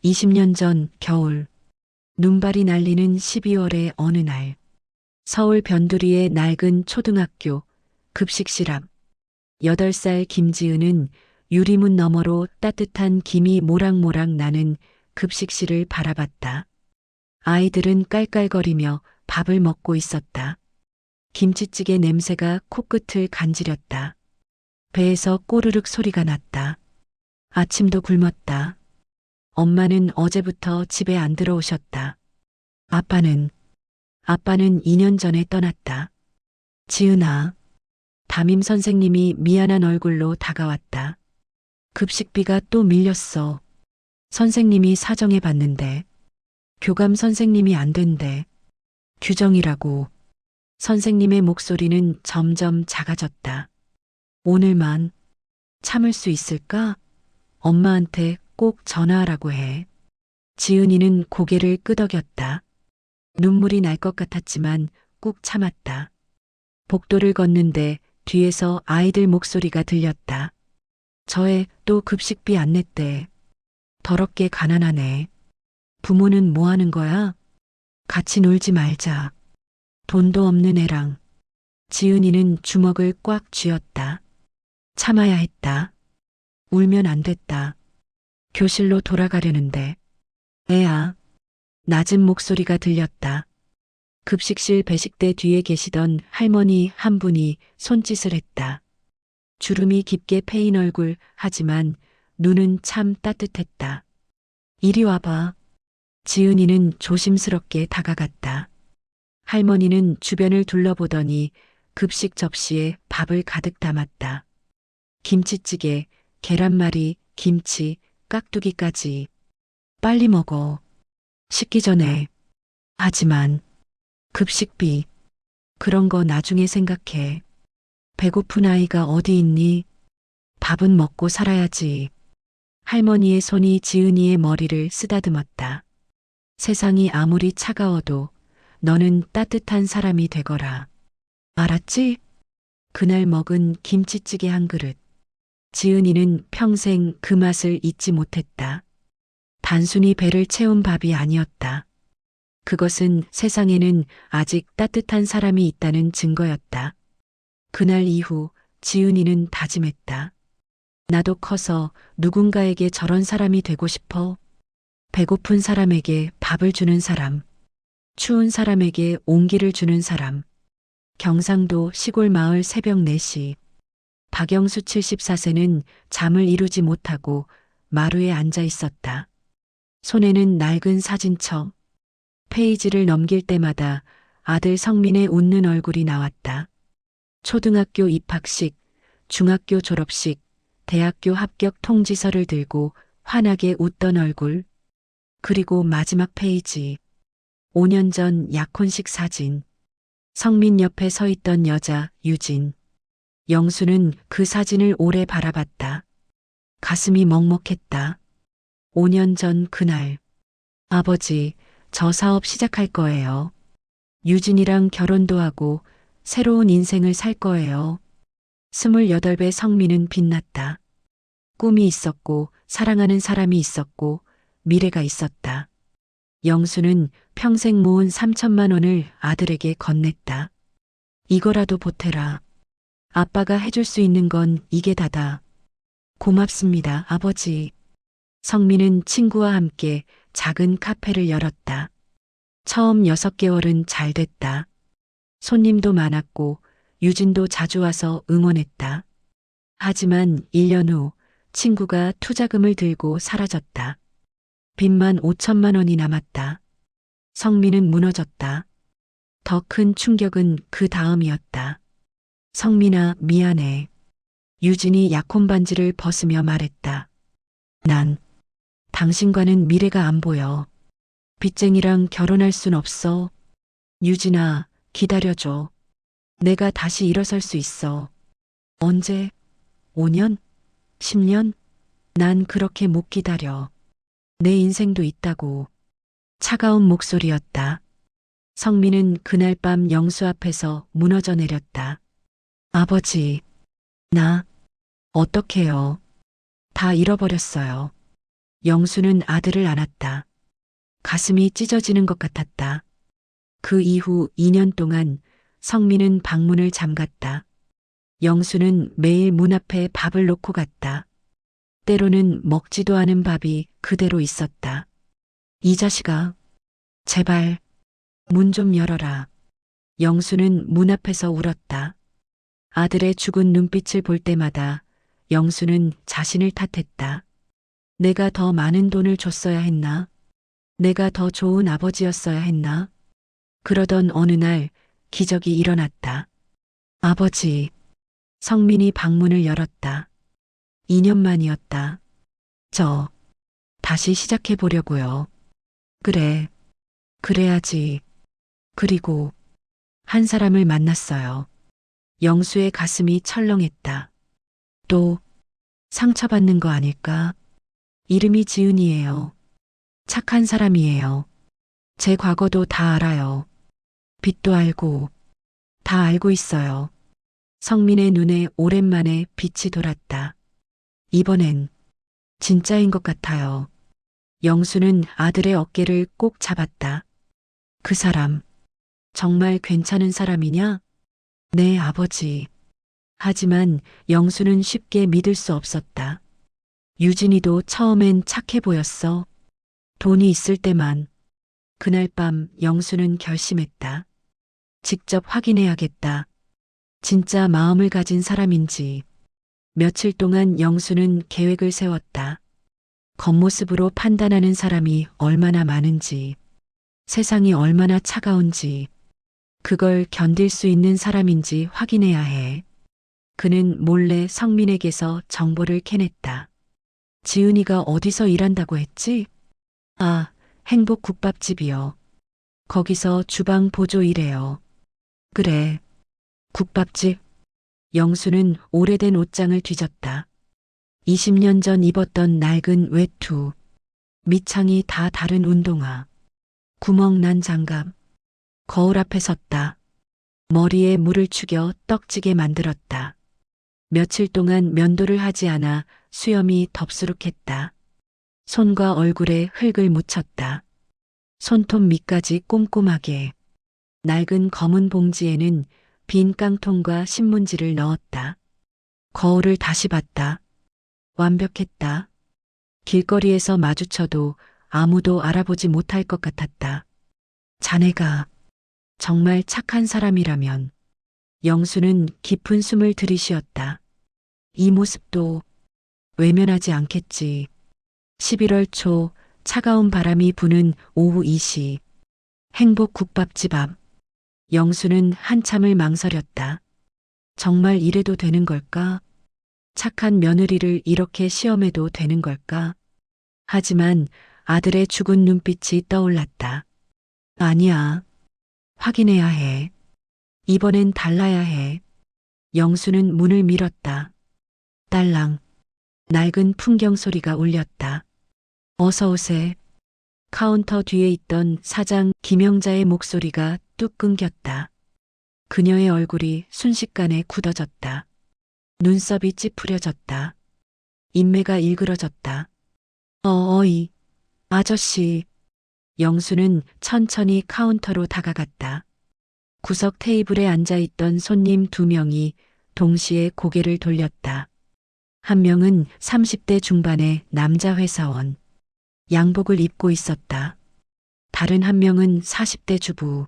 20년 전 겨울, 눈발이 날리는 12월의 어느 날, 서울 변두리의 낡은 초등학교 급식실 앞, 8살 김지은은 유리문 너머로 따뜻한 김이 모락모락 나는 급식실을 바라봤다. 아이들은 깔깔거리며 밥을 먹고 있었다. 김치찌개 냄새가 코끝을 간지렸다. 배에서 꼬르륵 소리가 났다. 아침도 굶었다. 엄마는 어제부터 집에 안 들어오셨다. 아빠는 2년 전에 떠났다. 지은아, 담임 선생님이 미안한 얼굴로 다가왔다. 급식비가 또 밀렸어. 선생님이 사정해 봤는데. 교감 선생님이 안 된대. 규정이라고. 선생님의 목소리는 점점 작아졌다. 오늘만 참을 수 있을까? 엄마한테 꼭 전화하라고 해. 지은이는 고개를 끄덕였다. 눈물이 날 것 같았지만 꾹 참았다. 복도를 걷는데 뒤에서 아이들 목소리가 들렸다. 저애 또 급식비 안 냈대. 더럽게 가난하네. 부모는 뭐 하는 거야? 같이 놀지 말자. 돈도 없는 애랑. 지은이는 주먹을 꽉 쥐었다. 참아야 했다. 울면 안 됐다. 교실로 돌아가려는데. 애야. 낮은 목소리가 들렸다. 급식실 배식대 뒤에 계시던 할머니 한 분이 손짓을 했다. 주름이 깊게 패인 얼굴 하지만 눈은 참 따뜻했다. 이리 와봐. 지은이는 조심스럽게 다가갔다. 할머니는 주변을 둘러보더니 급식 접시에 밥을 가득 담았다. 김치찌개, 계란말이, 김치, 깍두기까지. 빨리 먹어. 식기 전에. 하지만 급식비. 그런 거 나중에 생각해. 배고픈 아이가 어디 있니? 밥은 먹고 살아야지. 할머니의 손이 지은이의 머리를 쓰다듬었다. 세상이 아무리 차가워도 너는 따뜻한 사람이 되거라. 알았지? 그날 먹은 김치찌개 한 그릇. 지은이는 평생 그 맛을 잊지 못했다. 단순히 배를 채운 밥이 아니었다. 그것은 세상에는 아직 따뜻한 사람이 있다는 증거였다. 그날 이후 지은이는 다짐했다. 나도 커서 누군가에게 저런 사람이 되고 싶어. 배고픈 사람에게 밥을 주는 사람. 추운 사람에게 온기를 주는 사람. 경상도 시골 마을 새벽 4시. 박영수 74세는 잠을 이루지 못하고 마루에 앉아 있었다. 손에는 낡은 사진첩. 페이지를 넘길 때마다 아들 성민의 웃는 얼굴이 나왔다. 초등학교 입학식, 중학교 졸업식, 대학교 합격 통지서를 들고 환하게 웃던 얼굴. 그리고 마지막 페이지. 5년 전 약혼식 사진. 성민 옆에 서 있던 여자 유진. 영수는 그 사진을 오래 바라봤다. 가슴이 먹먹했다. 5년 전 그날. 아버지, 저 사업 시작할 거예요. 유진이랑 결혼도 하고 새로운 인생을 살 거예요. 28배 성민은 빛났다. 꿈이 있었고 사랑하는 사람이 있었고 미래가 있었다. 영수는 평생 모은 3천만 원을 아들에게 건넸다. 이거라도 보태라. 아빠가 해줄 수 있는 건 이게 다다. 고맙습니다, 아버지. 성민은 친구와 함께 작은 카페를 열었다. 처음 6개월은 잘 됐다. 손님도 많았고 유진도 자주 와서 응원했다. 하지만 1년 후 친구가 투자금을 들고 사라졌다. 빚만 5천만 원이 남았다. 성민은 무너졌다. 더 큰 충격은 그 다음이었다. 성민아, 미안해. 유진이 약혼 반지를 벗으며 말했다. 난 당신과는 미래가 안 보여. 빚쟁이랑 결혼할 순 없어. 유진아, 기다려줘. 내가 다시 일어설 수 있어. 언제? 5년? 10년? 난 그렇게 못 기다려. 내 인생도 있다고. 차가운 목소리였다. 성민은 그날 밤 영수 앞에서 무너져 내렸다. 아버지, 나 어떡해요. 다 잃어버렸어요. 영수는 아들을 안았다. 가슴이 찢어지는 것 같았다. 그 이후 2년 동안 성민은 방문을 잠갔다. 영수는 매일 문 앞에 밥을 놓고 갔다. 때로는 먹지도 않은 밥이 그대로 있었다. 이 자식아, 제발 문 좀 열어라. 영수는 문 앞에서 울었다. 아들의 죽은 눈빛을 볼 때마다 영수는 자신을 탓했다. 내가 더 많은 돈을 줬어야 했나? 내가 더 좋은 아버지였어야 했나? 그러던 어느 날 기적이 일어났다. 아버지, 성민이 방문을 열었다. 2년 만이었다. 저, 다시 시작해 보려고요. 그래, 그래야지. 그리고 한 사람을 만났어요. 영수의 가슴이 철렁했다. 또 상처받는 거 아닐까? 이름이 지은이에요. 착한 사람이에요. 제 과거도 다 알아요. 빚도 알고, 다 알고 있어요. 성민의 눈에 오랜만에 빛이 돌았다. 이번엔 진짜인 것 같아요. 영수는 아들의 어깨를 꼭 잡았다. 그 사람, 정말 괜찮은 사람이냐? 네, 아버지. 하지만 영수는 쉽게 믿을 수 없었다. 유진이도 처음엔 착해 보였어. 돈이 있을 때만. 그날 밤 영수는 결심했다. 직접 확인해야겠다. 진짜 마음을 가진 사람인지. 며칠 동안 영수는 계획을 세웠다. 겉모습으로 판단하는 사람이 얼마나 많은지, 세상이 얼마나 차가운지, 그걸 견딜 수 있는 사람인지 확인해야 해. 그는 몰래 성민에게서 정보를 캐냈다. 지은이가 어디서 일한다고 했지? 아, 행복국밥집이요. 거기서 주방 보조 일해요. 그래, 국밥집. 영수는 오래된 옷장을 뒤졌다. 20년 전 입었던 낡은 외투, 밑창이 다 다른 운동화, 구멍 난 장갑, 거울 앞에 섰다. 머리에 물을 축여 떡지게 만들었다. 며칠 동안 면도를 하지 않아 수염이 덥수룩했다. 손과 얼굴에 흙을 묻혔다. 손톱 밑까지 꼼꼼하게. 낡은 검은 봉지에는 빈 깡통과 신문지를 넣었다. 거울을 다시 봤다. 완벽했다. 길거리에서 마주쳐도 아무도 알아보지 못할 것 같았다. 자네가 정말 착한 사람이라면. 영수는 깊은 숨을 들이쉬었다. 이 모습도 외면하지 않겠지. 11월 초 차가운 바람이 부는 오후 2시. 행복국밥집 앞. 영수는 한참을 망설였다. 정말 이래도 되는 걸까? 착한 며느리를 이렇게 시험해도 되는 걸까? 하지만 아들의 죽은 눈빛이 떠올랐다. 아니야. 확인해야 해. 이번엔 달라야 해. 영수는 문을 밀었다. 딸랑. 낡은 풍경 소리가 울렸다. 어서 오세. 카운터 뒤에 있던 사장 김영자의 목소리가 뚝 끊겼다. 그녀의 얼굴이 순식간에 굳어졌다. 눈썹이 찌푸려졌다. 인매가 일그러졌다. 어이, 아저씨. 영수는 천천히 카운터로 다가갔다. 구석 테이블에 앉아있던 손님 2명이 동시에 고개를 돌렸다. 한 명은 30대 중반의 남자 회사원. 양복을 입고 있었다. 다른 한 명은 40대 주부.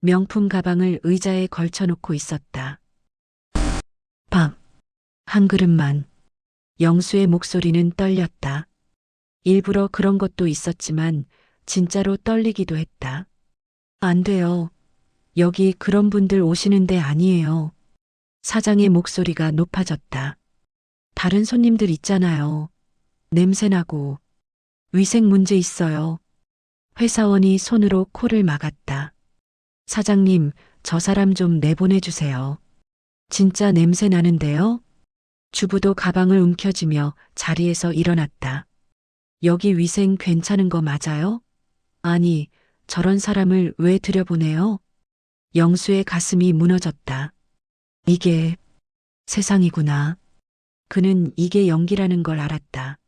명품 가방을 의자에 걸쳐놓고 있었다. 밥. 한 그릇만. 영수의 목소리는 떨렸다. 일부러 그런 것도 있었지만 진짜로 떨리기도 했다. 안 돼요. 여기 그런 분들 오시는 데 아니에요. 사장의 목소리가 높아졌다. 다른 손님들 있잖아요. 냄새나고. 위생 문제 있어요. 회사원이 손으로 코를 막았다. 사장님, 저 사람 좀 내보내주세요. 진짜 냄새 나는데요? 주부도 가방을 움켜쥐며 자리에서 일어났다. 여기 위생 괜찮은 거 맞아요? 아니, 저런 사람을 왜 들여보내요? 영수의 가슴이 무너졌다. 이게 세상이구나. 그는 이게 연기라는 걸 알았다.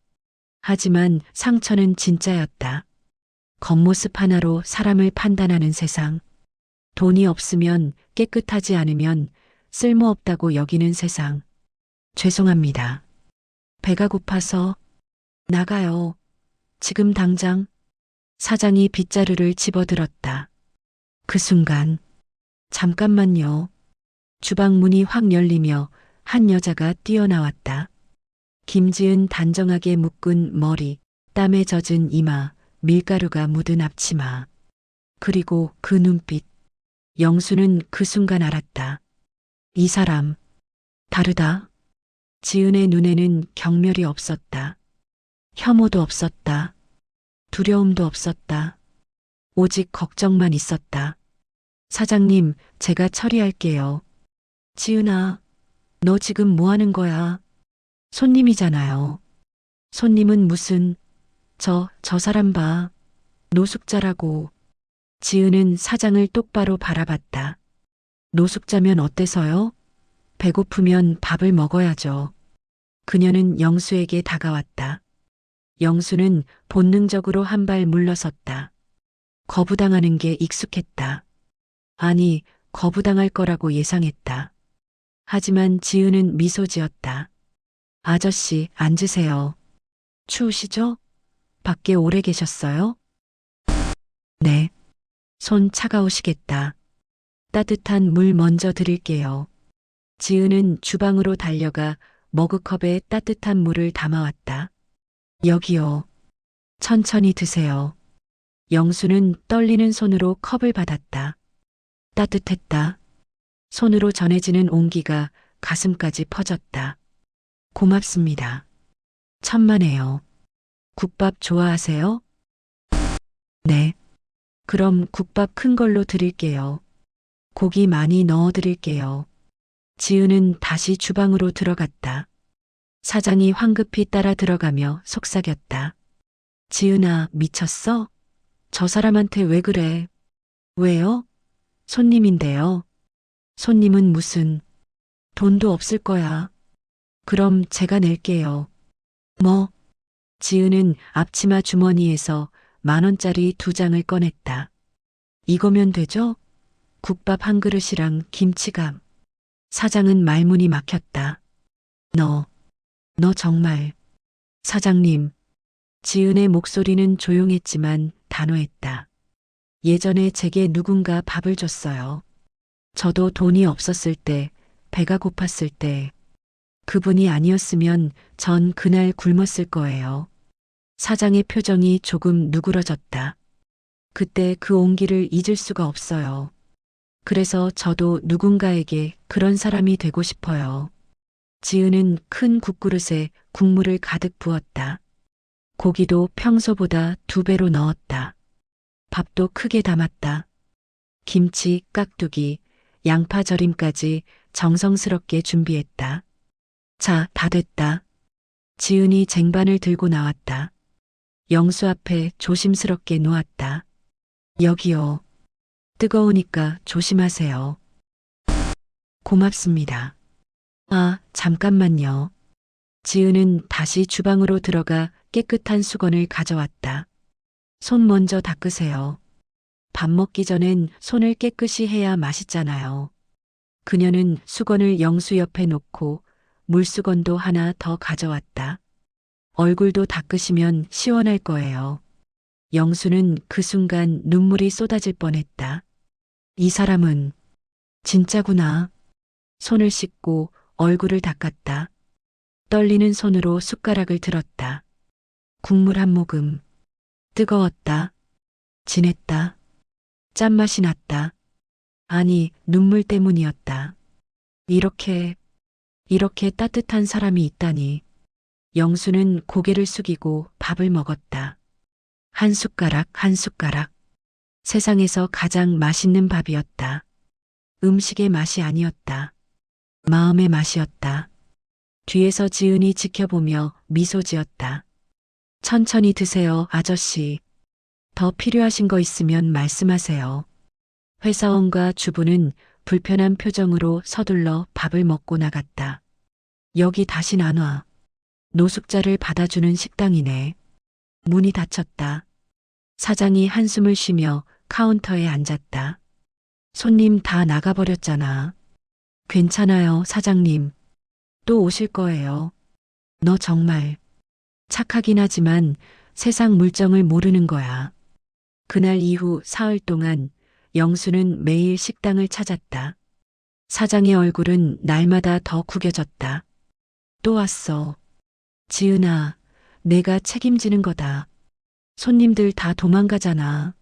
하지만 상처는 진짜였다. 겉모습 하나로 사람을 판단하는 세상. 돈이 없으면, 깨끗하지 않으면 쓸모없다고 여기는 세상. 죄송합니다. 배가 고파서 나가요. 지금 당장. 사장이 빗자루를 집어들었다. 그 순간 잠깐만요. 주방 문이 확 열리며 한 여자가 뛰어나왔다. 김지은 단정하게 묶은 머리, 땀에 젖은 이마, 밀가루가 묻은 앞치마. 그리고 그 눈빛. 영수는 그 순간 알았다. 이 사람, 다르다. 지은의 눈에는 경멸이 없었다. 혐오도 없었다. 두려움도 없었다. 오직 걱정만 있었다. 사장님, 제가 처리할게요. 지은아, 너 지금 뭐 하는 거야? 손님이잖아요. 손님은 무슨, 저 사람 봐. 노숙자라고. 지은은 사장을 똑바로 바라봤다. 노숙자면 어때서요? 배고프면 밥을 먹어야죠. 그녀는 영수에게 다가왔다. 영수는 본능적으로 한 발 물러섰다. 거부당하는 게 익숙했다. 아니, 거부당할 거라고 예상했다. 하지만 지은은 미소 지었다. 아저씨, 앉으세요. 추우시죠? 밖에 오래 계셨어요? 네. 손 차가우시겠다. 따뜻한 물 먼저 드릴게요. 지은은 주방으로 달려가 머그컵에 따뜻한 물을 담아왔다. 여기요. 천천히 드세요. 영수는 떨리는 손으로 컵을 받았다. 따뜻했다. 손으로 전해지는 온기가 가슴까지 퍼졌다. 고맙습니다. 천만에요. 국밥 좋아하세요? 네. 그럼 국밥 큰 걸로 드릴게요. 고기 많이 넣어 드릴게요. 지은은 다시 주방으로 들어갔다. 사장이 황급히 따라 들어가며 속삭였다. 지은아, 미쳤어? 저 사람한테 왜 그래? 왜요? 손님인데요. 손님은 무슨, 돈도 없을 거야. 그럼 제가 낼게요. 뭐? 지은은 앞치마 주머니에서 10,000원짜리 2장을 꺼냈다. 이거면 되죠? 국밥 한 그릇이랑 김치감. 사장은 말문이 막혔다. 너 정말. 사장님. 지은의 목소리는 조용했지만 단호했다. 예전에 제게 누군가 밥을 줬어요. 저도 돈이 없었을 때, 배가 고팠을 때, 그분이 아니었으면 전 그날 굶었을 거예요. 사장의 표정이 조금 누그러졌다. 그때 그 온기를 잊을 수가 없어요. 그래서 저도 누군가에게 그런 사람이 되고 싶어요. 지은은 큰 국그릇에 국물을 가득 부었다. 고기도 평소보다 2배로 넣었다. 밥도 크게 담았다. 김치, 깍두기, 양파 절임까지 정성스럽게 준비했다. 자, 다 됐다. 지은이 쟁반을 들고 나왔다. 영수 앞에 조심스럽게 놓았다. 여기요. 뜨거우니까 조심하세요. 고맙습니다. 아, 잠깐만요. 지은은 다시 주방으로 들어가 깨끗한 수건을 가져왔다. 손 먼저 닦으세요. 밥 먹기 전엔 손을 깨끗이 해야 맛있잖아요. 그녀는 수건을 영수 옆에 놓고 물수건도 하나 더 가져왔다. 얼굴도 닦으시면 시원할 거예요. 영수는 그 순간 눈물이 쏟아질 뻔했다. 이 사람은 진짜구나. 손을 씻고 얼굴을 닦았다. 떨리는 손으로 숟가락을 들었다. 국물 한 모금. 뜨거웠다. 진했다. 짠맛이 났다. 아니, 눈물 때문이었다. 이렇게 따뜻한 사람이 있다니. 영수는 고개를 숙이고 밥을 먹었다. 한 숟가락 한 숟가락. 세상에서 가장 맛있는 밥이었다. 음식의 맛이 아니었다. 마음의 맛이었다. 뒤에서 지은이 지켜보며 미소 지었다. 천천히 드세요, 아저씨. 더 필요하신 거 있으면 말씀하세요. 회사원과 주부는 불편한 표정으로 서둘러 밥을 먹고 나갔다. 여기 다신 안 와. 노숙자를 받아주는 식당이네. 문이 닫혔다. 사장이 한숨을 쉬며 카운터에 앉았다. 손님 다 나가버렸잖아. 괜찮아요, 사장님. 또 오실 거예요. 너 정말 착하긴 하지만 세상 물정을 모르는 거야. 그날 이후 사흘 동안 영수는 매일 식당을 찾았다. 사장의 얼굴은 날마다 더 구겨졌다. 또 왔어. 지은아, 내가 책임지는 거다. 손님들 다 도망가잖아.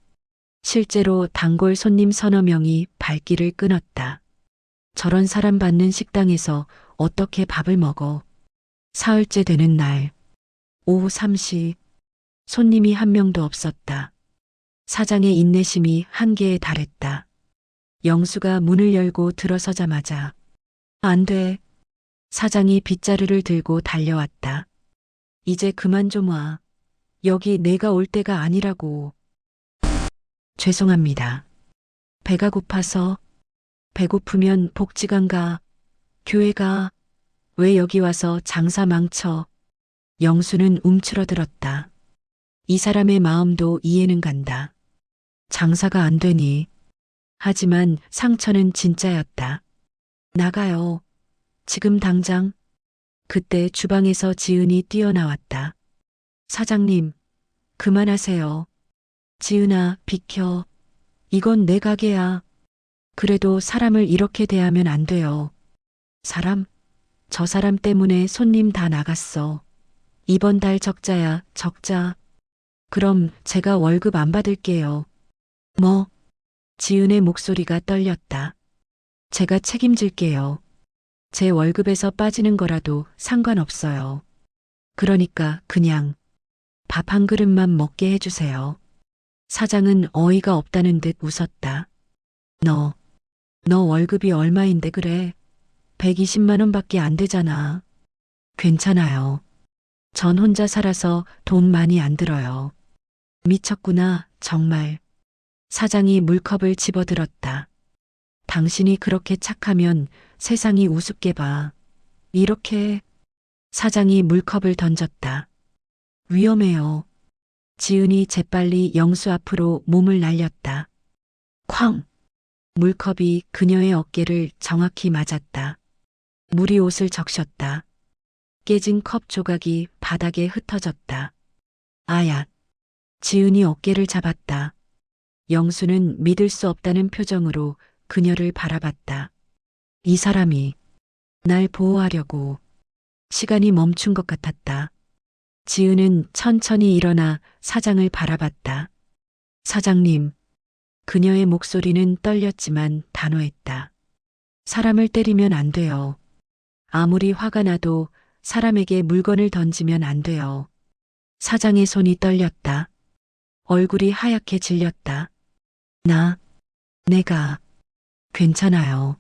실제로 단골 손님 서너 명이 발길을 끊었다. 저런 사람 받는 식당에서 어떻게 밥을 먹어. 사흘째 되는 날, 오후 3시, 손님이 한 명도 없었다. 사장의 인내심이 한계에 달했다. 영수가 문을 열고 들어서자마자 안 돼. 사장이 빗자루를 들고 달려왔다. 이제 그만 좀 와. 여기 내가 올 때가 아니라고. 죄송합니다. 배가 고파서. 배고프면 복지관 가. 교회 가. 왜 여기 와서 장사 망쳐. 영수는 움츠러들었다. 이 사람의 마음도 이해는 간다. 장사가 안 되니. 하지만 상처는 진짜였다. 나가요. 지금 당장. 그때 주방에서 지은이 뛰어나왔다. 사장님, 그만하세요. 지은아, 비켜. 이건 내 가게야. 그래도 사람을 이렇게 대하면 안 돼요. 사람? 저 사람 때문에 손님 다 나갔어. 이번 달 적자야, 적자. 그럼 제가 월급 안 받을게요. 뭐? 지은의 목소리가 떨렸다. 제가 책임질게요. 제 월급에서 빠지는 거라도 상관없어요. 그러니까 그냥 밥 한 그릇만 먹게 해주세요. 사장은 어이가 없다는 듯 웃었다. 너 월급이 얼마인데 그래? 120만 원밖에 안 되잖아. 괜찮아요. 전 혼자 살아서 돈 많이 안 들어요. 미쳤구나, 정말. 사장이 물컵을 집어들었다. 당신이 그렇게 착하면 세상이 우습게 봐. 이렇게. 사장이 물컵을 던졌다. 위험해요. 지은이 재빨리 영수 앞으로 몸을 날렸다. 쾅! 물컵이 그녀의 어깨를 정확히 맞았다. 물이 옷을 적셨다. 깨진 컵 조각이 바닥에 흩어졌다. 아야! 지은이 어깨를 잡았다. 영수는 믿을 수 없다는 표정으로 그녀를 바라봤다. 이 사람이 날 보호하려고. 시간이 멈춘 것 같았다. 지은은 천천히 일어나 사장을 바라봤다. 사장님. 그녀의 목소리는 떨렸지만 단호했다. 사람을 때리면 안 돼요. 아무리 화가 나도 사람에게 물건을 던지면 안 돼요. 사장의 손이 떨렸다. 얼굴이 하얗게 질렸다. 내가 괜찮아요.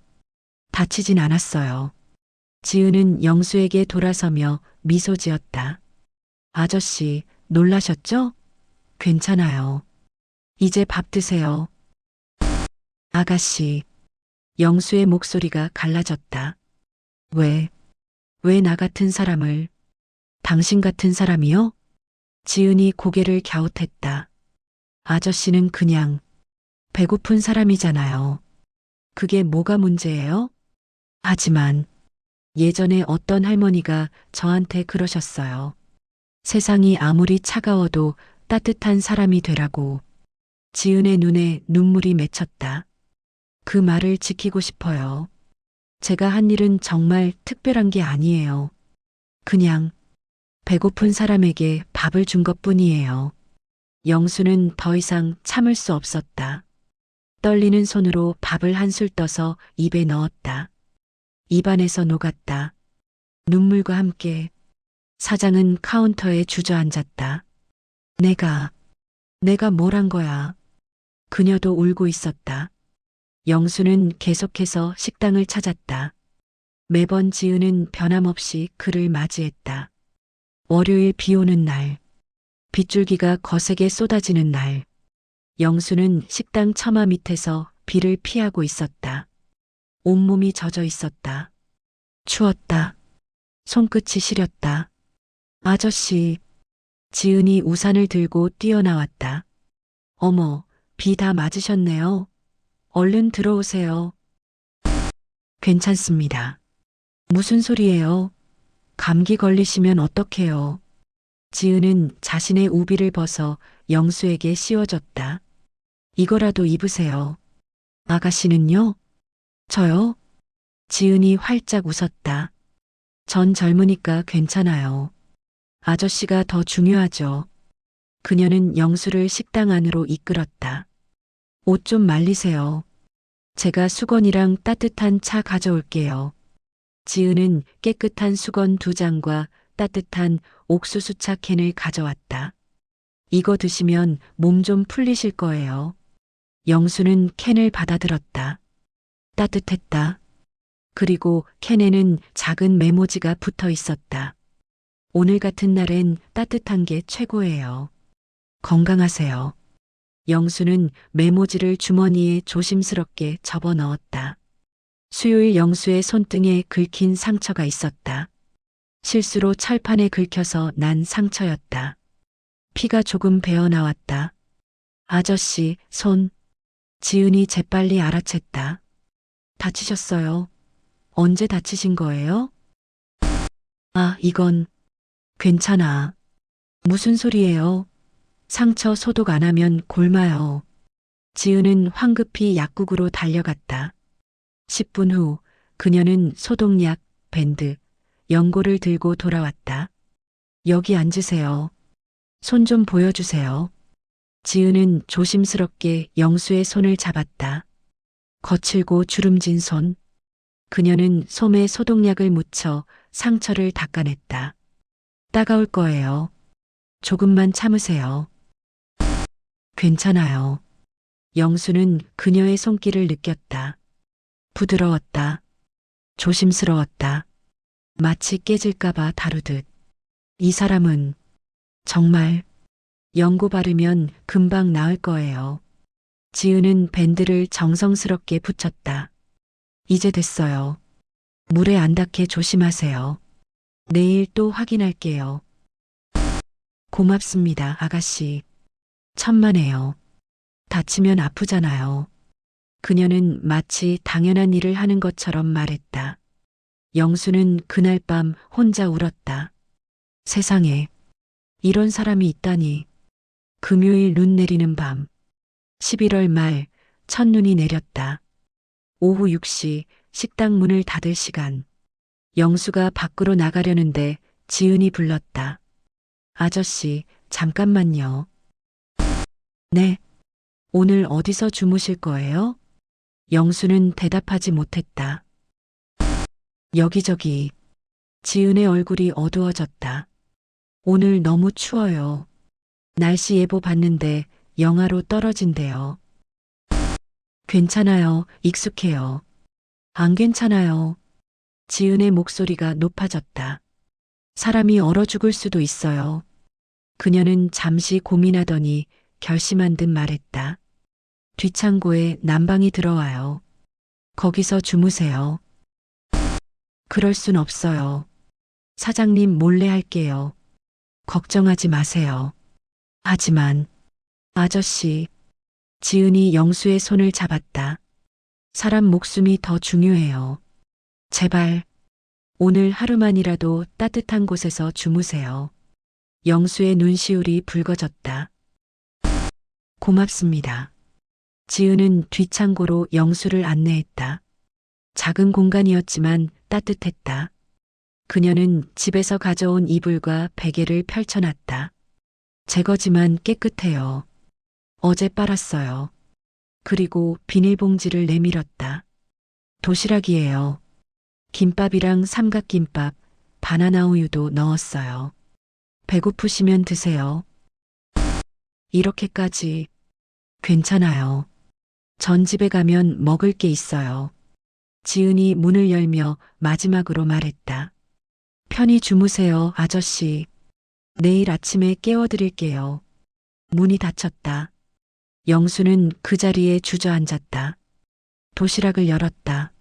다치진 않았어요. 지은은 영수에게 돌아서며 미소 지었다. 아저씨, 놀라셨죠? 괜찮아요. 이제 밥 드세요. 아가씨. 영수의 목소리가 갈라졌다. 왜 나 같은 사람을, 당신 같은 사람이요? 지은이 고개를 갸웃했다. 아저씨는 그냥 배고픈 사람이잖아요. 그게 뭐가 문제예요? 하지만 예전에 어떤 할머니가 저한테 그러셨어요. 세상이 아무리 차가워도 따뜻한 사람이 되라고. 지은의 눈에 눈물이 맺혔다. 그 말을 지키고 싶어요. 제가 한 일은 정말 특별한 게 아니에요. 그냥 배고픈 사람에게 밥을 준 것뿐이에요. 영수는 더 이상 참을 수 없었다. 떨리는 손으로 밥을 한술 떠서 입에 넣었다. 입안에서 녹았다. 눈물과 함께. 사장은 카운터에 주저앉았다. 내가 뭘 한 거야. 그녀도 울고 있었다. 영수는 계속해서 식당을 찾았다. 매번 지은은 변함없이 그를 맞이했다. 월요일 비 오는 날, 빗줄기가 거세게 쏟아지는 날, 영수는 식당 처마 밑에서 비를 피하고 있었다. 온몸이 젖어 있었다. 추웠다. 손끝이 시렸다. 아저씨, 지은이 우산을 들고 뛰어나왔다. 어머, 비 다 맞으셨네요. 얼른 들어오세요. 괜찮습니다. 무슨 소리예요? 감기 걸리시면 어떡해요? 지은은 자신의 우비를 벗어 영수에게 씌워줬다. 이거라도 입으세요. 아가씨는요? 저요? 지은이 활짝 웃었다. 전 젊으니까 괜찮아요. 아저씨가 더 중요하죠. 그녀는 영수를 식당 안으로 이끌었다. 옷 좀 말리세요. 제가 수건이랑 따뜻한 차 가져올게요. 지은은 깨끗한 수건 2장과 따뜻한 옥수수차 캔을 가져왔다. 이거 드시면 몸 좀 풀리실 거예요. 영수는 캔을 받아들었다. 따뜻했다. 그리고 캔에는 작은 메모지가 붙어 있었다. 오늘 같은 날엔 따뜻한 게 최고예요. 건강하세요. 영수는 메모지를 주머니에 조심스럽게 접어 넣었다. 수요일 영수의 손등에 긁힌 상처가 있었다. 실수로 철판에 긁혀서 난 상처였다. 피가 조금 배어 나왔다. 아저씨, 손. 지은이 재빨리 알아챘다. 다치셨어요? 언제 다치신 거예요? 아, 이건 괜찮아. 무슨 소리예요? 상처 소독 안 하면 곪아요. 지은은 황급히 약국으로 달려갔다. 10분 후 그녀는 소독약, 밴드, 연고를 들고 돌아왔다. 여기 앉으세요. 손 좀 보여주세요. 지은은 조심스럽게 영수의 손을 잡았다. 거칠고 주름진 손. 그녀는 솜에 소독약을 묻혀 상처를 닦아냈다. 따가울 거예요. 조금만 참으세요. 괜찮아요. 영수는 그녀의 손길을 느꼈다. 부드러웠다. 조심스러웠다. 마치 깨질까봐 다루듯. 이 사람은 정말 연고 바르면 금방 나을 거예요. 지은은 밴드를 정성스럽게 붙였다. 이제 됐어요. 물에 안 닿게 조심하세요. 내일 또 확인할게요. 고맙습니다, 아가씨. 천만에요. 다치면 아프잖아요. 그녀는 마치 당연한 일을 하는 것처럼 말했다. 영수는 그날 밤 혼자 울었다. 세상에, 이런 사람이 있다니. 금요일 눈 내리는 밤. 11월 말, 첫눈이 내렸다. 오후 6시, 식당 문을 닫을 시간. 영수가 밖으로 나가려는데 지은이 불렀다. 아저씨, 잠깐만요. 네. 오늘 어디서 주무실 거예요? 영수는 대답하지 못했다. 여기저기. 지은의 얼굴이 어두워졌다. 오늘 너무 추워요. 날씨 예보 봤는데 영하로 떨어진대요. 괜찮아요. 익숙해요. 안 괜찮아요. 지은의 목소리가 높아졌다. 사람이 얼어 죽을 수도 있어요. 그녀는 잠시 고민하더니 결심한 듯 말했다. 뒷창고에 난방이 들어와요. 거기서 주무세요. 그럴 순 없어요. 사장님 몰래 할게요. 걱정하지 마세요. 하지만, 아저씨, 지은이 영수의 손을 잡았다. 사람 목숨이 더 중요해요. 제발, 오늘 하루만이라도 따뜻한 곳에서 주무세요. 영수의 눈시울이 붉어졌다. 고맙습니다. 지은은 뒷창고로 영수를 안내했다. 작은 공간이었지만 따뜻했다. 그녀는 집에서 가져온 이불과 베개를 펼쳐놨다. 제거지만 깨끗해요. 어제 빨았어요. 그리고 비닐봉지를 내밀었다. 도시락이에요. 김밥이랑 삼각김밥, 바나나 우유도 넣었어요. 배고프시면 드세요. 이렇게까지 괜찮아요. 전 집에 가면 먹을 게 있어요. 지은이 문을 열며 마지막으로 말했다. 편히 주무세요, 아저씨. 내일 아침에 깨워드릴게요. 문이 닫혔다. 영수는 그 자리에 주저앉았다. 도시락을 열었다.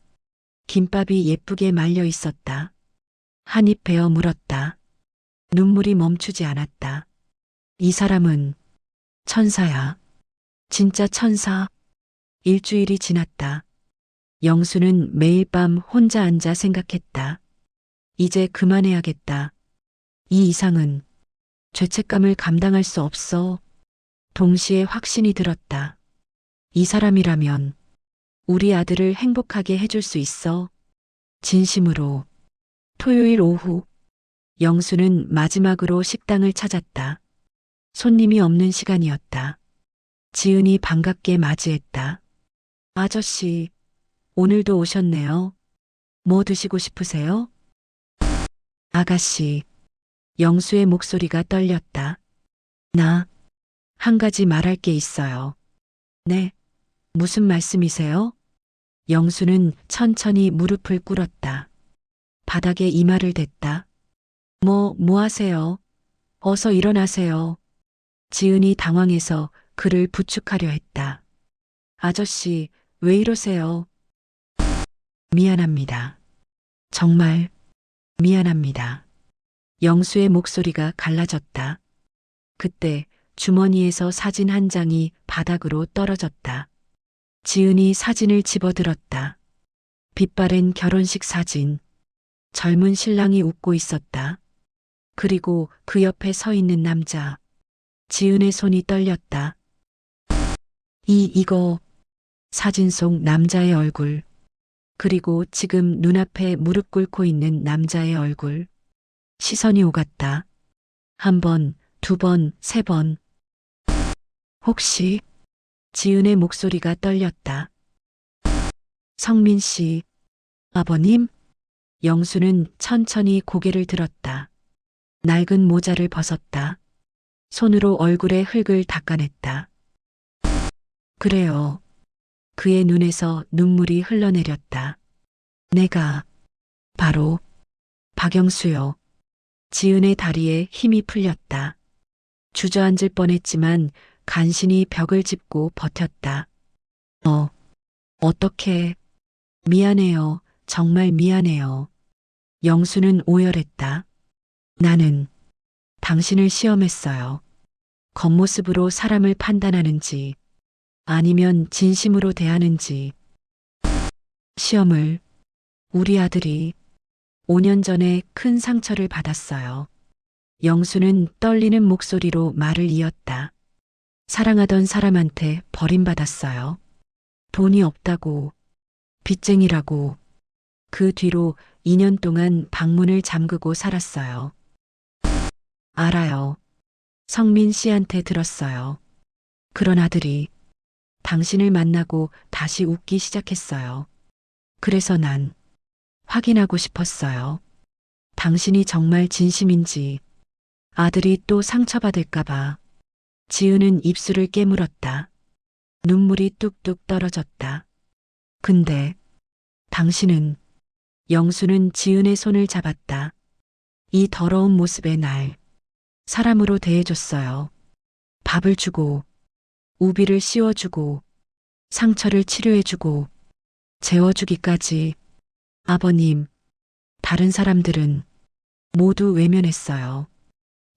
김밥이 예쁘게 말려 있었다. 한 입 베어 물었다. 눈물이 멈추지 않았다. 이 사람은 천사야. 진짜 천사. 일주일이 지났다. 영수는 매일 밤 혼자 앉아 생각했다. 이제 그만해야겠다. 이 이상은 죄책감을 감당할 수 없어. 동시에 확신이 들었다. 이 사람이라면 우리 아들을 행복하게 해줄 수 있어. 진심으로. 토요일 오후, 영수는 마지막으로 식당을 찾았다. 손님이 없는 시간이었다. 지은이 반갑게 맞이했다. 아저씨, 오늘도 오셨네요. 뭐 드시고 싶으세요? 아가씨, 영수의 목소리가 떨렸다. 나, 한 가지 말할 게 있어요. 네, 무슨 말씀이세요? 영수는 천천히 무릎을 꿇었다. 바닥에 이마를 댔다. 뭐 하세요? 어서 일어나세요. 지은이 당황해서 그를 부축하려 했다. 아저씨, 왜 이러세요? 미안합니다. 정말 미안합니다. 영수의 목소리가 갈라졌다. 그때 주머니에서 사진 한 장이 바닥으로 떨어졌다. 지은이 사진을 집어들었다. 빛바랜 결혼식 사진. 젊은 신랑이 웃고 있었다. 그리고 그 옆에 서 있는 남자. 지은의 손이 떨렸다. 이거 사진 속 남자의 얼굴. 그리고 지금 눈앞에 무릎 꿇고 있는 남자의 얼굴. 시선이 오갔다. 한 번, 두 번, 세 번. 혹시 지은의 목소리가 떨렸다. 성민 씨, 아버님? 영수는 천천히 고개를 들었다. 낡은 모자를 벗었다. 손으로 얼굴에 흙을 닦아냈다. 그래요. 그의 눈에서 눈물이 흘러내렸다. 내가 바로 박영수요. 지은의 다리에 힘이 풀렸다. 주저앉을 뻔했지만 간신히 벽을 짚고 버텼다. 어떻게? 미안해요. 정말 미안해요. 영수는 오열했다. 나는 당신을 시험했어요. 겉모습으로 사람을 판단하는지 아니면 진심으로 대하는지. 시험을 우리 아들이 5년 전에 큰 상처를 받았어요. 영수는 떨리는 목소리로 말을 이었다. 사랑하던 사람한테 버림받았어요. 돈이 없다고, 빚쟁이라고. 그 뒤로 2년 동안 방문을 잠그고 살았어요. 알아요. 성민 씨한테 들었어요. 그런 아들이 당신을 만나고 다시 웃기 시작했어요. 그래서 난 확인하고 싶었어요. 당신이 정말 진심인지, 아들이 또 상처받을까봐. 지은은 입술을 깨물었다. 눈물이 뚝뚝 떨어졌다. 근데 당신은, 영수는 지은의 손을 잡았다. 이 더러운 모습의 날, 사람으로 대해줬어요. 밥을 주고, 우비를 씌워주고, 상처를 치료해주고, 재워주기까지. 아버님, 다른 사람들은 모두 외면했어요.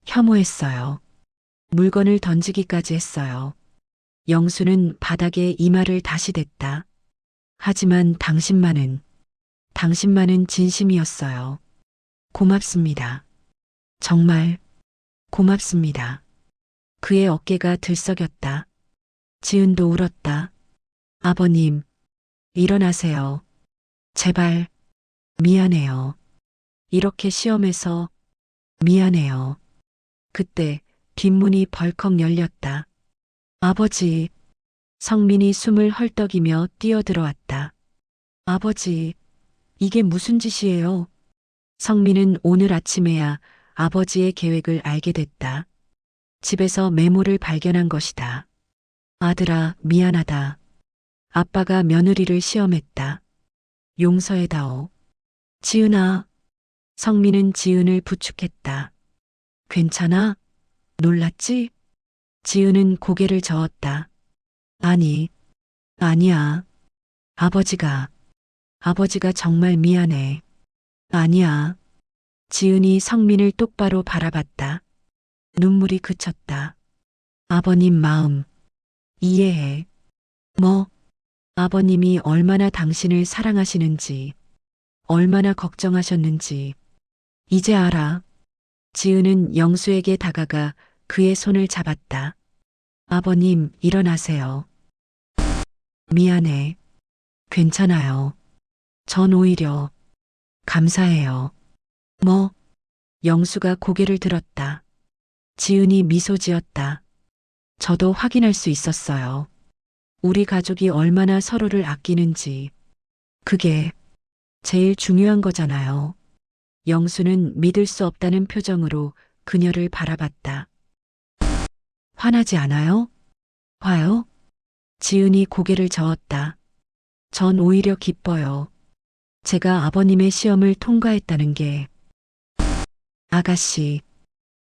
혐오했어요. 물건을 던지기까지 했어요. 영수는 바닥에 이마를 다시 댔다. 하지만 당신만은 진심이었어요. 고맙습니다. 정말 고맙습니다. 그의 어깨가 들썩였다. 지은도 울었다. 아버님, 일어나세요. 제발, 미안해요. 이렇게 시험해서 미안해요. 그때 뒷문이 벌컥 열렸다. 아버지, 성민이 숨을 헐떡이며 뛰어들어왔다. 아버지, 이게 무슨 짓이에요? 성민은 오늘 아침에야 아버지의 계획을 알게 됐다. 집에서 메모를 발견한 것이다. 아들아, 미안하다. 아빠가 며느리를 시험했다. 용서해다오. 지은아. 성민은 지은을 부축했다. 괜찮아? 놀랐지? 지은은 고개를 저었다. 아니야. 아버지가 정말 미안해. 아니야. 지은이 성민을 똑바로 바라봤다. 눈물이 그쳤다. 아버님 마음 이해해. 뭐, 아버님이 얼마나 당신을 사랑하시는지, 얼마나 걱정하셨는지, 이제 알아. 지은은 영수에게 다가가 그의 손을 잡았다. 아버님, 일어나세요. 미안해. 괜찮아요. 전 오히려 감사해요. 뭐? 영수가 고개를 들었다. 지은이 미소 지었다. 저도 확인할 수 있었어요. 우리 가족이 얼마나 서로를 아끼는지. 그게 제일 중요한 거잖아요. 영수는 믿을 수 없다는 표정으로 그녀를 바라봤다. 화나지 않아요? 화요? 지은이 고개를 저었다. 전 오히려 기뻐요. 제가 아버님의 시험을 통과했다는 게. 아가씨,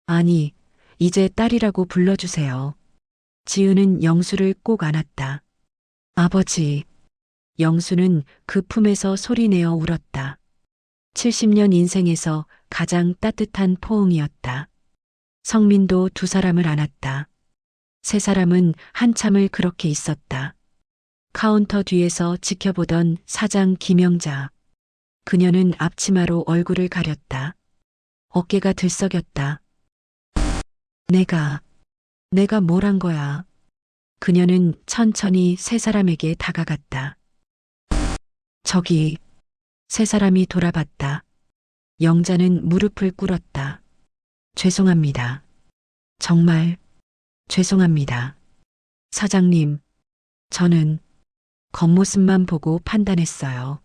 아니, 이제 딸이라고 불러주세요. 지은은 영수를 꼭 안았다. 아버지, 영수는 그 품에서 소리내어 울었다. 70년 인생에서 가장 따뜻한 포옹이었다. 성민도 두 사람을 안았다. 세 사람은 한참을 그렇게 있었다. 카운터 뒤에서 지켜보던 사장 김영자. 그녀는 앞치마로 얼굴을 가렸다. 어깨가 들썩였다. 내가 뭘 한 거야. 그녀는 천천히 세 사람에게 다가갔다. 저기, 세 사람이 돌아봤다. 영자는 무릎을 꿇었다. 죄송합니다. 정말 죄송합니다. 사장님, 저는 겉모습만 보고 판단했어요.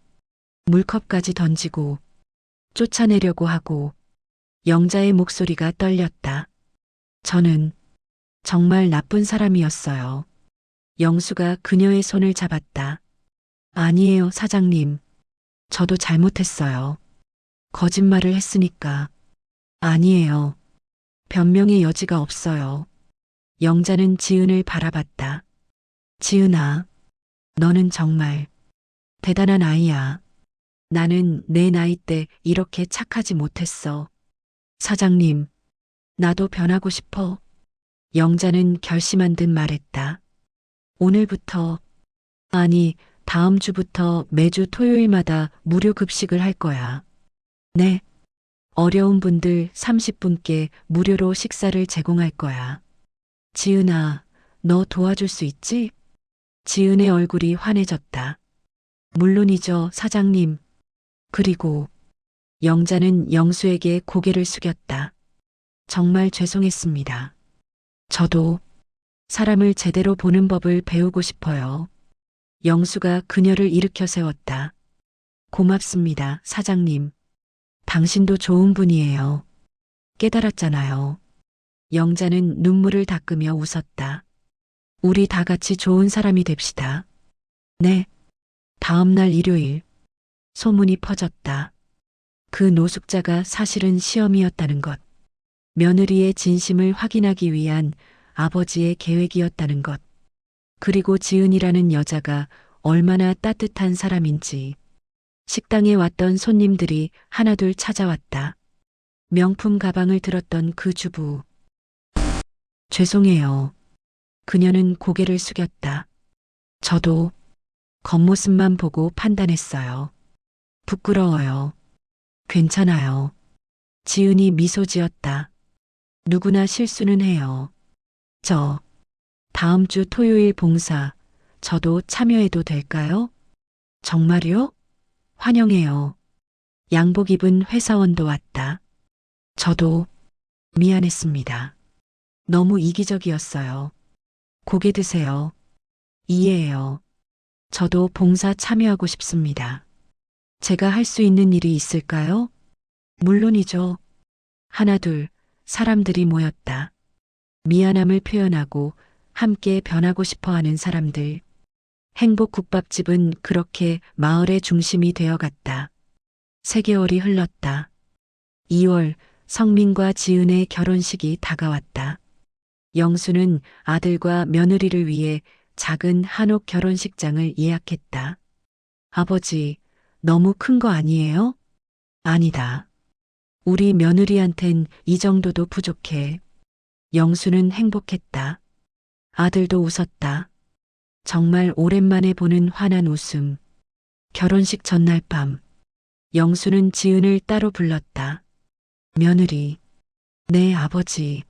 물컵까지 던지고 쫓아내려고 하고 영자의 목소리가 떨렸다. 저는 정말 나쁜 사람이었어요. 영수가 그녀의 손을 잡았다. 아니에요, 사장님. 저도 잘못했어요. 거짓말을 했으니까. 아니에요. 변명의 여지가 없어요. 영자는 지은을 바라봤다. 지은아, 너는 정말 대단한 아이야. 나는 내 나이 때 이렇게 착하지 못했어. 사장님, 나도 변하고 싶어. 영자는 결심한 듯 말했다. 오늘부터, 아니, 다음 주부터 매주 토요일마다 무료 급식을 할 거야. 네. 어려운 분들 30분께 무료로 식사를 제공할 거야. 지은아, 너 도와줄 수 있지? 지은의 얼굴이 환해졌다. 물론이죠, 사장님. 그리고 영자는 영수에게 고개를 숙였다. 정말 죄송했습니다. 저도 사람을 제대로 보는 법을 배우고 싶어요. 영수가 그녀를 일으켜 세웠다. 고맙습니다, 사장님. 당신도 좋은 분이에요. 깨달았잖아요. 영자는 눈물을 닦으며 웃었다. 우리 다 같이 좋은 사람이 됩시다. 네. 다음 날 일요일. 소문이 퍼졌다. 그 노숙자가 사실은 시험이었다는 것. 며느리의 진심을 확인하기 위한 아버지의 계획이었다는 것. 그리고 지은이라는 여자가 얼마나 따뜻한 사람인지. 식당에 왔던 손님들이 하나둘 찾아왔다. 명품 가방을 들었던 그 주부. 죄송해요. 그녀는 고개를 숙였다. 저도 겉모습만 보고 판단했어요. 부끄러워요. 괜찮아요. 지은이 미소 지었다. 누구나 실수는 해요. 다음 주 토요일 봉사, 저도 참여해도 될까요? 정말요? 환영해요. 양복 입은 회사원도 왔다. 저도 미안했습니다. 너무 이기적이었어요. 고개 드세요. 이해해요. 저도 봉사 참여하고 싶습니다. 제가 할 수 있는 일이 있을까요? 물론이죠. 하나둘 사람들이 모였다. 미안함을 표현하고 함께 변하고 싶어 하는 사람들. 행복국밥집은 그렇게 마을의 중심이 되어갔다. 3개월이 흘렀다. 2월 성민과 지은의 결혼식이 다가왔다. 영수는 아들과 며느리를 위해 작은 한옥 결혼식장을 예약했다. 아버지, 너무 큰 거 아니에요? 아니다. 우리 며느리한텐 이 정도도 부족해. 영수는 행복했다. 아들도 웃었다. 정말 오랜만에 보는 환한 웃음. 결혼식 전날 밤, 영수는 지은을 따로 불렀다. 며느리, 내 아버지.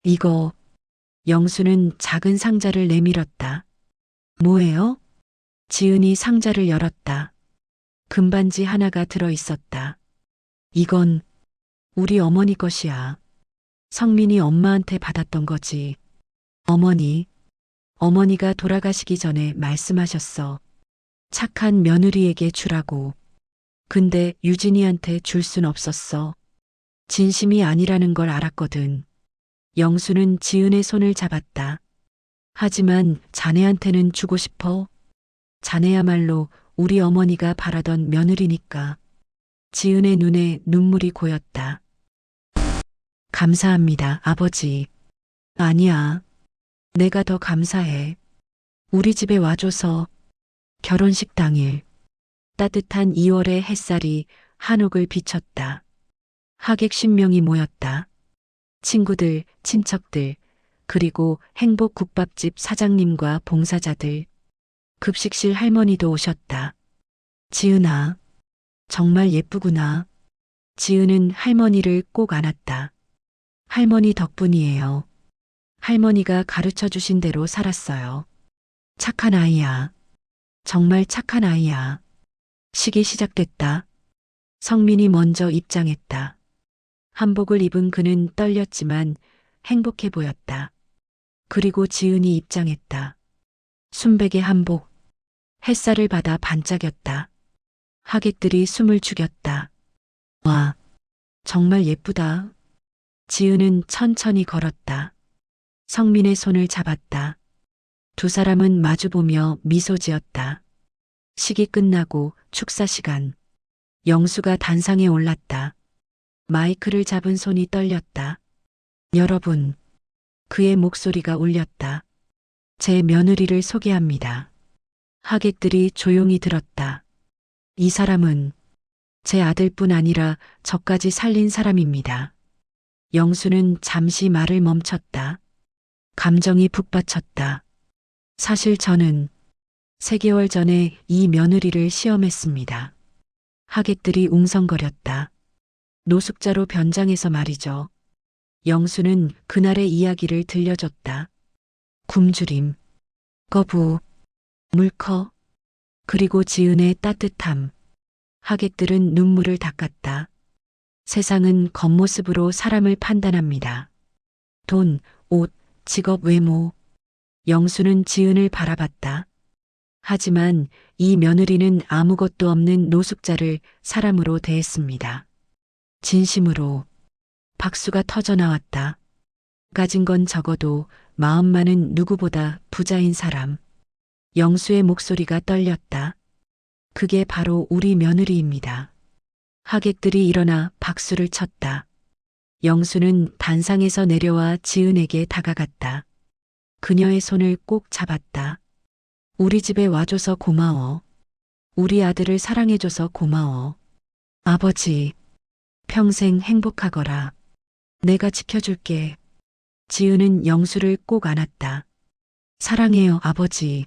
이거. 영수는 작은 상자를 내밀었다. 뭐예요? 지은이 상자를 열었다. 금반지 하나가 들어 있었다. 이건 우리 어머니 것이야. 성민이 엄마한테 받았던 거지. 어머니가 돌아가시기 전에 말씀하셨어. 착한 며느리에게 주라고. 근데 유진이한테 줄 순 없었어. 진심이 아니라는 걸 알았거든. 영수는 지은의 손을 잡았다. 하지만 자네한테는 주고 싶어. 자네야말로 우리 어머니가 바라던 며느리니까. 지은의 눈에 눈물이 고였다. 감사합니다, 아버지. 아니야. 내가 더 감사해. 우리 집에 와줘서. 결혼식 당일. 따뜻한 2월의 햇살이 한옥을 비췄다. 하객 10명이 모였다. 친구들, 친척들, 그리고 행복국밥집 사장님과 봉사자들. 급식실 할머니도 오셨다. 지은아, 정말 예쁘구나. 지은은 할머니를 꼭 안았다. 할머니 덕분이에요. 할머니가 가르쳐 주신 대로 살았어요. 착한 아이야. 정말 착한 아이야. 식이 시작됐다. 성민이 먼저 입장했다. 한복을 입은 그는 떨렸지만 행복해 보였다. 그리고 지은이 입장했다. 순백의 한복. 햇살을 받아 반짝였다. 하객들이 숨을 죽였다. 와, 정말 예쁘다. 지은은 천천히 걸었다. 성민의 손을 잡았다. 두 사람은 마주보며 미소 지었다. 식이 끝나고 축사 시간. 영수가 단상에 올랐다. 마이크를 잡은 손이 떨렸다. 여러분, 그의 목소리가 울렸다. 제 며느리를 소개합니다. 하객들이 조용히 들었다. 이 사람은 제 아들뿐 아니라 저까지 살린 사람입니다. 영수는 잠시 말을 멈췄다. 감정이 북받쳤다. 사실 저는 3개월 전에 이 며느리를 시험했습니다. 하객들이 웅성거렸다. 노숙자로 변장해서 말이죠. 영수는 그날의 이야기를 들려줬다. 굶주림, 거부, 물커, 그리고 지은의 따뜻함. 하객들은 눈물을 닦았다. 세상은 겉모습으로 사람을 판단합니다. 돈, 옷, 직업, 외모. 영수는 지은을 바라봤다. 하지만 이 며느리는 아무것도 없는 노숙자를 사람으로 대했습니다. 진심으로. 박수가 터져 나왔다. 가진 건 적어도 마음만은 누구보다 부자인 사람. 영수의 목소리가 떨렸다. 그게 바로 우리 며느리입니다. 하객들이 일어나 박수를 쳤다. 영수는 단상에서 내려와 지은에게 다가갔다. 그녀의 손을 꼭 잡았다. 우리 집에 와줘서 고마워. 우리 아들을 사랑해줘서 고마워. 아버지, 평생 행복하거라. 내가 지켜줄게. 지은은 영수를 꼭 안았다. 사랑해요, 아버지.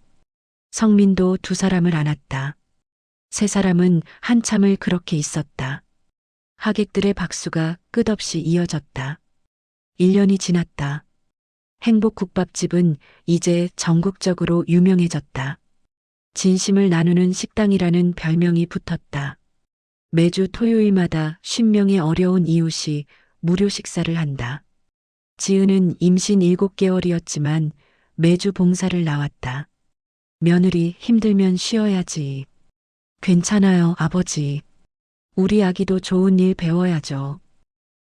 성민도 두 사람을 안았다. 세 사람은 한참을 그렇게 있었다. 하객들의 박수가 끝없이 이어졌다. 1년이 지났다. 행복국밥집은 이제 전국적으로 유명해졌다. 진심을 나누는 식당이라는 별명이 붙었다. 매주 토요일마다 50명의 어려운 이웃이 무료 식사를 한다. 지은은 임신 7개월이었지만 매주 봉사를 나왔다. 며느리 힘들면 쉬어야지. 괜찮아요, 아버지. 우리 아기도 좋은 일 배워야죠.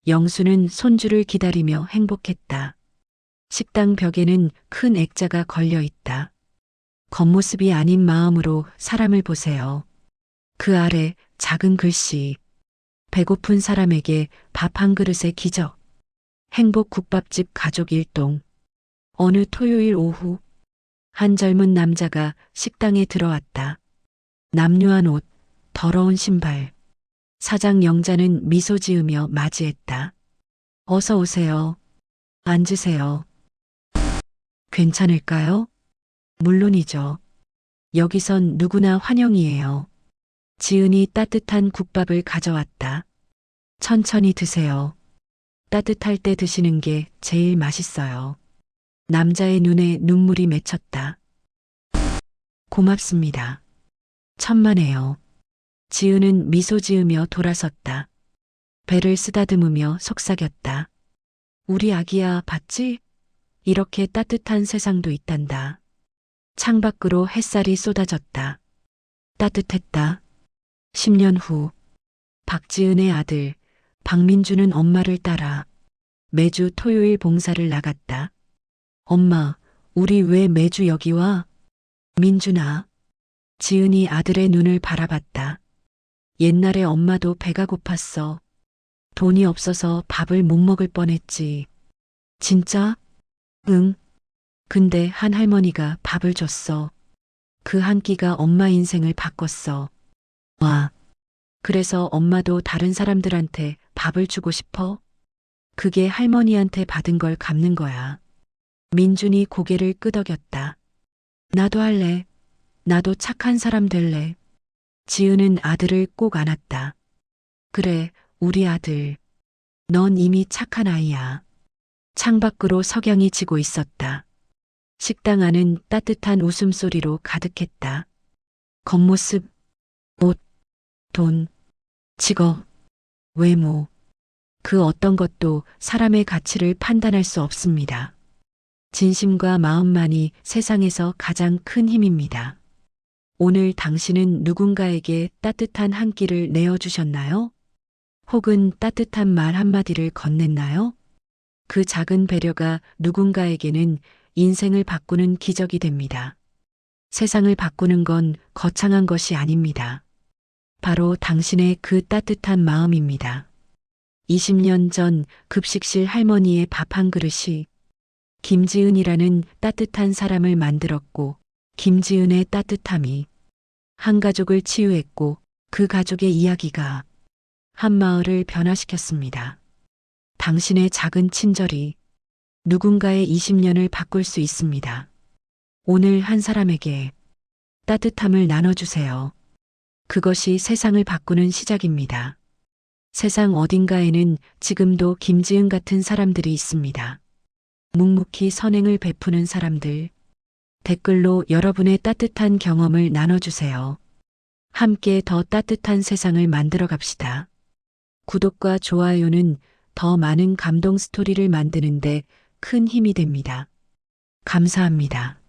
영수는 손주를 기다리며 행복했다. 식당 벽에는 큰 액자가 걸려 있다. 겉모습이 아닌 마음으로 사람을 보세요. 그 아래 작은 글씨. 배고픈 사람에게 밥 한 그릇의 기적. 행복국밥집 가족 일동. 어느 토요일 오후 한 젊은 남자가 식당에 들어왔다. 남루한 옷, 더러운 신발. 사장 영자는 미소 지으며 맞이했다. 어서 오세요. 앉으세요. 괜찮을까요? 물론이죠. 여기선 누구나 환영이에요. 지은이 따뜻한 국밥을 가져왔다. 천천히 드세요. 따뜻할 때 드시는 게 제일 맛있어요. 남자의 눈에 눈물이 맺혔다. 고맙습니다. 천만에요. 지은은 미소 지으며 돌아섰다. 배를 쓰다듬으며 속삭였다. 우리 아기야, 봤지? 이렇게 따뜻한 세상도 있단다. 창밖으로 햇살이 쏟아졌다. 따뜻했다. 10년 후, 박지은의 아들, 박민주는 엄마를 따라 매주 토요일 봉사를 나갔다. 엄마, 우리 왜 매주 여기 와? 민준아. 지은이 아들의 눈을 바라봤다. 옛날에 엄마도 배가 고팠어. 돈이 없어서 밥을 못 먹을 뻔했지. 진짜? 응. 근데 한 할머니가 밥을 줬어. 그 한 끼가 엄마 인생을 바꿨어. 와. 그래서 엄마도 다른 사람들한테 밥을 주고 싶어? 그게 할머니한테 받은 걸 갚는 거야. 민준이 고개를 끄덕였다. 나도 할래. 나도 착한 사람 될래. 지은은 아들을 꼭 안았다. 그래, 우리 아들. 넌 이미 착한 아이야. 창밖으로 석양이 지고 있었다. 식당 안은 따뜻한 웃음소리로 가득했다. 겉모습, 옷, 돈, 직업, 외모. 그 어떤 것도 사람의 가치를 판단할 수 없습니다. 진심과 마음만이 세상에서 가장 큰 힘입니다. 오늘 당신은 누군가에게 따뜻한 한 끼를 내어주셨나요? 혹은 따뜻한 말 한마디를 건넸나요? 그 작은 배려가 누군가에게는 인생을 바꾸는 기적이 됩니다. 세상을 바꾸는 건 거창한 것이 아닙니다. 바로 당신의 그 따뜻한 마음입니다. 20년 전 급식실 할머니의 밥 한 그릇이 김지은이라는 따뜻한 사람을 만들었고, 김지은의 따뜻함이 한 가족을 치유했고, 그 가족의 이야기가 한 마을을 변화시켰습니다. 당신의 작은 친절이 누군가의 20년을 바꿀 수 있습니다. 오늘 한 사람에게 따뜻함을 나눠주세요. 그것이 세상을 바꾸는 시작입니다. 세상 어딘가에는 지금도 김지은 같은 사람들이 있습니다. 묵묵히 선행을 베푸는 사람들. 댓글로 여러분의 따뜻한 경험을 나눠주세요. 함께 더 따뜻한 세상을 만들어 갑시다. 구독과 좋아요는 더 많은 감동 스토리를 만드는데 큰 힘이 됩니다. 감사합니다.